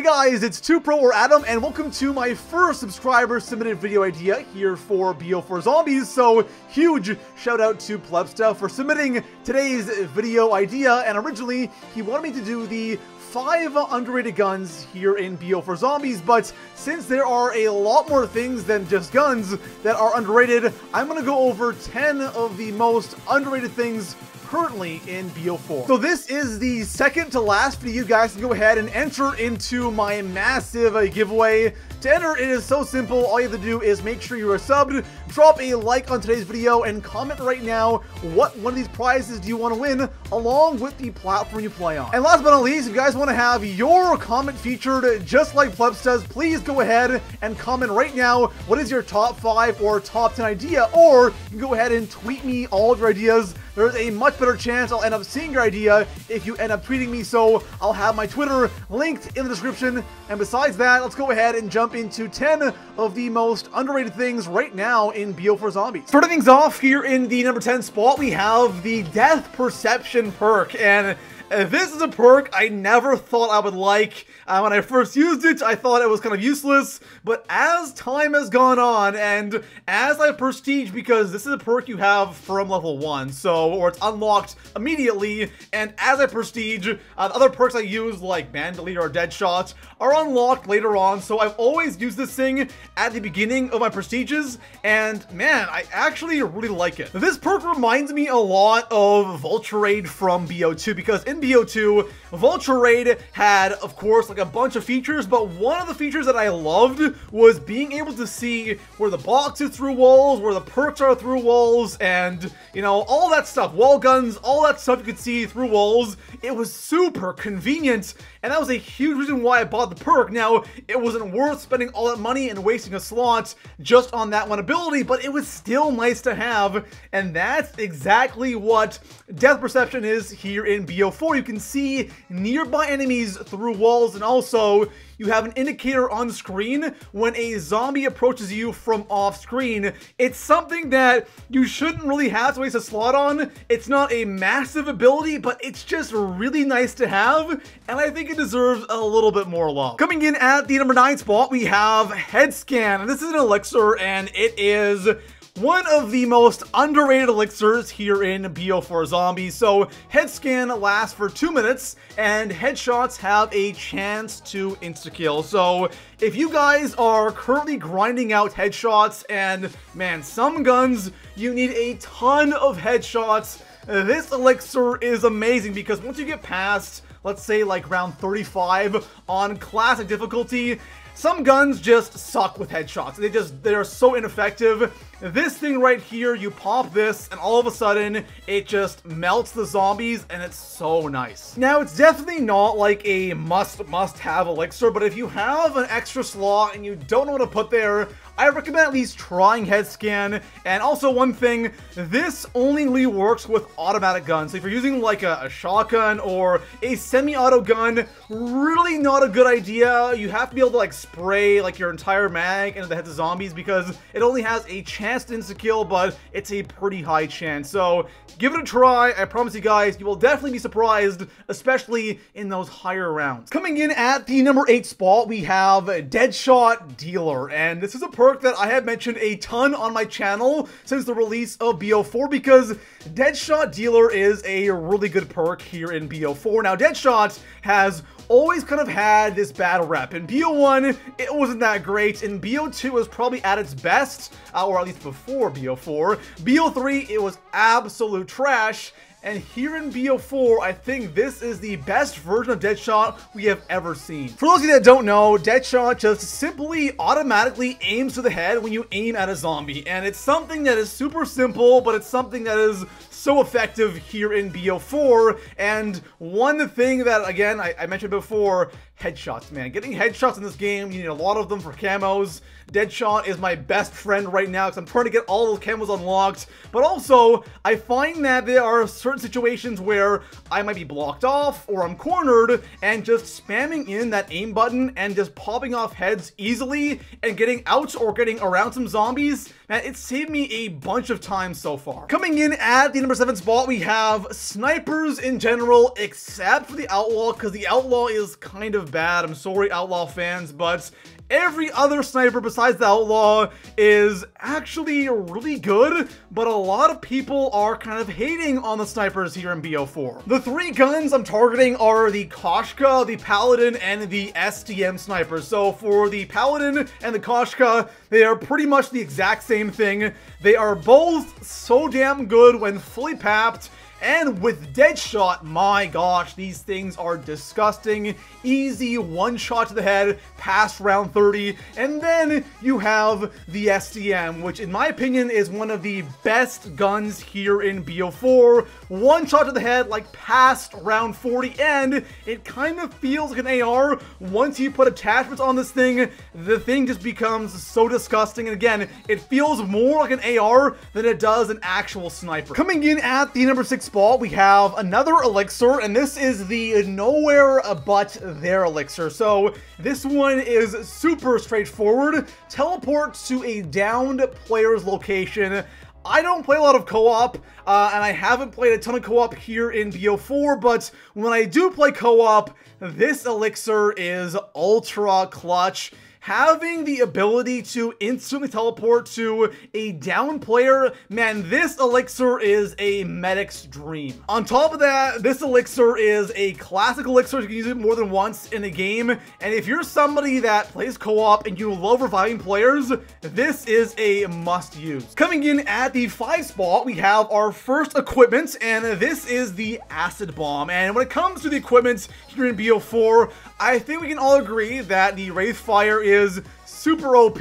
guys, it's ToPro or Adam, and welcome to my first subscriber submitted video idea here for BO4Zombies. So huge shout out to Plebsta for submitting today's video idea, and originally he wanted me to do the 5 underrated guns here in BO4Zombies, but since there are a lot more things than just guns that are underrated, I'm going to go over 10 of the most underrated things currently in BO4. So this is the second to last video. You guys can go ahead and enter into my massive giveaway. To enter, it is so simple. All you have to do is make sure you are subbed, drop a like on today's video, and comment right now what one of these prizes do you want to win, along with the platform you play on. And last but not least, if you guys want to have your comment featured just like Plebs does, please go ahead and comment right now what is your top 5 or top 10 idea, or you can go ahead and tweet me all of your ideas. There's a much better chance I'll end up seeing your idea if you end up tweeting me, so I'll have my Twitter linked in the description. And besides that, let's go ahead and jump into 10 of the most underrated things right now in BO4Zombies. Starting things off here in the number 10 spot, we have the Death Perception perk, and this is a perk I never thought I would like. When I first used it, I thought it was kind of useless, but as time has gone on, and as I prestige, because this is a perk you have from level 1, or it's unlocked immediately, and as I prestige, the other perks I use, like Bandolier or Deadshot, are unlocked later on, so I've always used this thing at the beginning of my prestiges, and man, I actually really like it. This perk reminds me a lot of Vulture Raid from BO2, because in BO2, Vulture Raid had, of course, like a bunch of features, but one of the features that I loved was being able to see where the box is through walls, where the perks are through walls, and, you know, all that stuff, wall guns, all that stuff you could see through walls. It was super convenient, and that was a huge reason why I bought the perk. Now, it wasn't worth spending all that money and wasting a slot just on that one ability, but it was still nice to have, and that's exactly what Death Perception is here in BO4. You can see nearby enemies through walls, and also you have an indicator on screen when a zombie approaches you from off screen. It's something that you shouldn't really have to waste a slot on. It's not a massive ability, but it's just really nice to have, and I think it deserves a little bit more love. Coming in at the number 9 spot, we have Head Scan. This is an elixir, and it is one of the most underrated elixirs here in BO4Zombies. So Head Scan lasts for 2 minutes, and headshots have a chance to insta-kill. So if you guys are currently grinding out headshots, and man, some guns you need a ton of headshots, this elixir is amazing, because once you get past, let's say, like round 35 on classic difficulty, some guns just suck with headshots. They are so ineffective. This thing right here, you pop this, and all of a sudden, it just melts the zombies, and it's so nice. Now, it's definitely not like a must-have elixir, but if you have an extra slot and you don't know what to put there, I recommend at least trying Head Scan. And also one thing, this only really works with automatic guns. So if you're using like a shotgun or a semi-auto gun, really not a good idea. You have to be able to like spray like your entire mag into the heads of zombies, because it only has a chance to insta-kill, but it's a pretty high chance. So give it a try. I promise you guys, you will definitely be surprised, especially in those higher rounds. Coming in at the number 8 spot, we have Deadshot Dealer, and this is a perk that I have mentioned a ton on my channel since the release of BO4, because Deadshot Dealer is a really good perk here in BO4. Now, Deadshot has always kind of had this bad rep. In BO1, it wasn't that great. In BO2, it was probably at its best, or at least before BO4. BO3, it was absolute trash. And here in BO4, I think this is the best version of Deadshot we have ever seen. For those of you that don't know, Deadshot just simply automatically aims to the head when you aim at a zombie. And it's something that is super simple, but it's something that is so effective here in BO4. And one thing that, again, I mentioned before, headshots, man. Getting headshots in this game, you need a lot of them for camos. Deadshot is my best friend right now because I'm trying to get all those camos unlocked. But also, I find that there are certain situations where I might be blocked off or I'm cornered, and just spamming in that aim button and just popping off heads easily and getting out or getting around some zombies, man, it saved me a bunch of time so far. Coming in at the number 7 spot, we have snipers in general, except for the Outlaw, because the Outlaw is kind of bad. I'm sorry, Outlaw fans, but every other sniper besides the Outlaw is actually really good, but a lot of people are kind of hating on the snipers here in BO4. The 3 guns I'm targeting are the Koshka, the Paladin, and the SDM sniper. So for the Paladin and the Koshka, they are pretty much the exact same thing. They are both so damn good when fully papped. And with Deadshot, my gosh, these things are disgusting. Easy one shot to the head, past round 30. And then you have the SDM, which in my opinion is one of the best guns here in BO4. One shot to the head, like past round 40, and it kind of feels like an AR. Once you put attachments on this thing, the thing just becomes so disgusting. And again, it feels more like an AR than it does an actual sniper. Coming in at the number 6 spot, we have another Elixir, and this is the Nowhere But There Elixir. So this one is super straightforward. Teleport to a downed player's location. I don't play a lot of co-op, and I haven't played a ton of co-op here in BO4, but when I do play co-op, this Elixir is ultra clutch. Having the ability to instantly teleport to a down player, man, this Elixir is a medic's dream. On top of that, this Elixir is a classic Elixir. You can use it more than once in a game. And if you're somebody that plays co-op and you love reviving players, this is a must-use. Coming in at the 5 spot, we have our first equipment, and this is the Acid Bomb. And when it comes to the equipment here in BO4, I think we can all agree that the Wraithfire is super OP,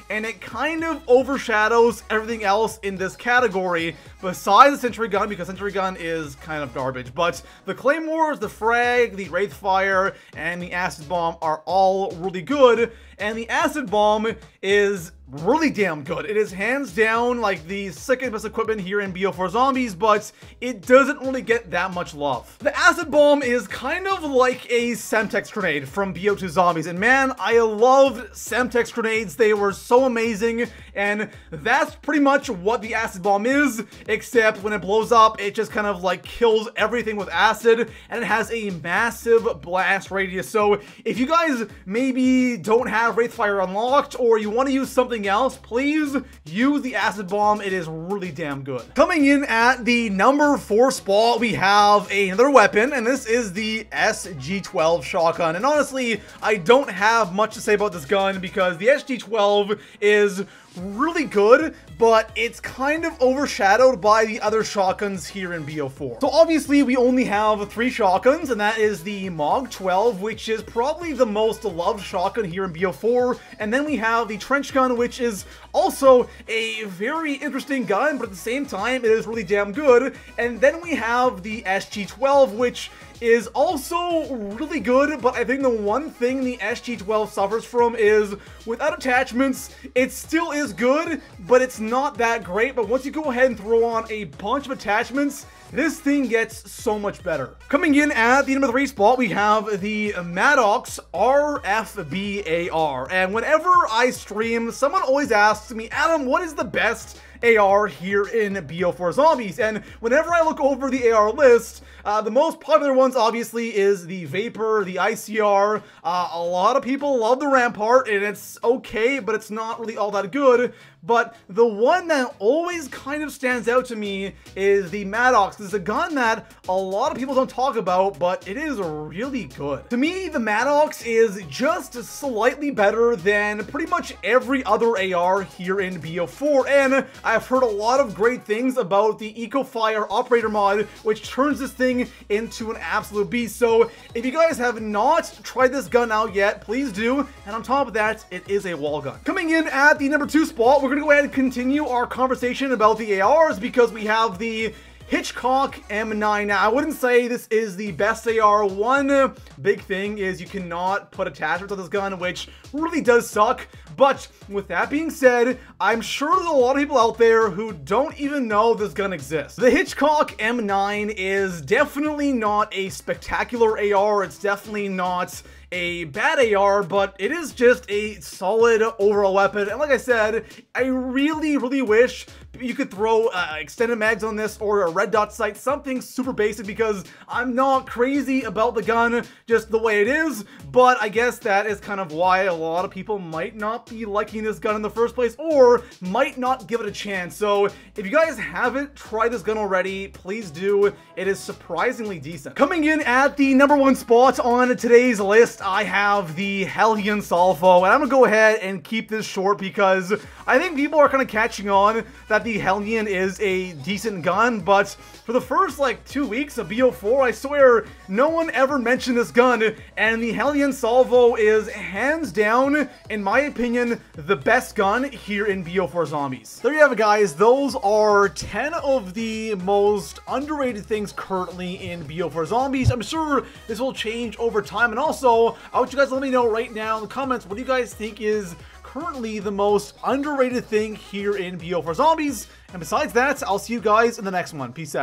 and it kind of overshadows everything else in this category besides the Sentry Gun, because Sentry Gun is kind of garbage. But the Claymores, the Frag, the Wraithfire, and the Acid Bomb are all really good, and the Acid Bomb is really damn good. It is hands down like the second best equipment here in BO4 Zombies, but it doesn't really get that much love. The Acid Bomb is kind of like a Semtex grenade from BO2 Zombies, and man, I loved Semtex grenades. They were so amazing, and that's pretty much what the Acid Bomb is, except when it blows up, it just kind of like kills everything with acid, and it has a massive blast radius. So if you guys maybe don't have Wraithfire unlocked, or you want to use something else, please use the Acid Bomb. It is really damn good. Coming in at the number 4 spot, we have another weapon, and this is the SG-12 shotgun. And honestly, I don't have much to say about this gun because the SG-12 is really good, but it's kind of overshadowed by the other shotguns here in BO4. So obviously we only have 3 shotguns, and that is the MOG-12, which is probably the most loved shotgun here in BO4, and then we have the Trench Gun, which is also a very interesting gun, but at the same time it is really damn good. And then we have the SG-12, which is also really good, but I think the one thing the SG-12 suffers from is without attachments, it still is good, but it's not that great. But once you go ahead and throw on a bunch of attachments, this thing gets so much better. Coming in at the number 3 spot, we have the Mattox RFB-AR. And whenever I stream, someone always asks me, Adam, what is the best AR here in BO4 Zombies? And whenever I look over the AR list, the most popular ones obviously is the Vapor, the ICR. A lot of people love the Rampart, and it's okay, but it's not really all that good. But the one that always kind of stands out to me is the Mattox. It's a gun that a lot of people don't talk about, but it is really good. To me, the Mattox is just slightly better than pretty much every other AR here in BO4, and I've heard a lot of great things about the EcoFire Operator mod, which turns this thing into an absolute beast. So if you guys have not tried this gun out yet, please do. And on top of that, it is a wall gun. Coming in at the number 2 spot, we're gonna go ahead and continue our conversation about the ARs because we have the Hitchcock M9. Now, I wouldn't say this is the best AR. One big thing is you cannot put attachments on this gun, which really does suck. But with that being said, I'm sure there's a lot of people out there who don't even know this gun exists. The Hitchcock M9 is definitely not a spectacular AR. It's definitely not a bad AR, but it is just a solid overall weapon. And like I said, I really wish you could throw extended mags on this or a red dot sight, something super basic, because I'm not crazy about the gun just the way it is, but I guess that is kind of why a lot of people might not be liking this gun in the first place, or might not give it a chance. So if you guys haven't tried this gun already, please do. It is surprisingly decent. Coming in at the #1 spot on today's list, I have the Hellion Salvo, and I'm gonna go ahead and keep this short because I think people are kind of catching on that the Hellion is a decent gun, but for the first like 2 weeks of BO4, I swear no one ever mentioned this gun, and the Hellion Salvo is hands down, in my opinion, the best gun here in BO4 Zombies. There you have it, guys. Those are 10 of the most underrated things currently in BO4 Zombies. I'm sure this will change over time, and also I want you guys to let me know right now in the comments what do you guys think is currently the most underrated thing here in BO4 Zombies. And besides that, I'll see you guys in the next one. Peace out.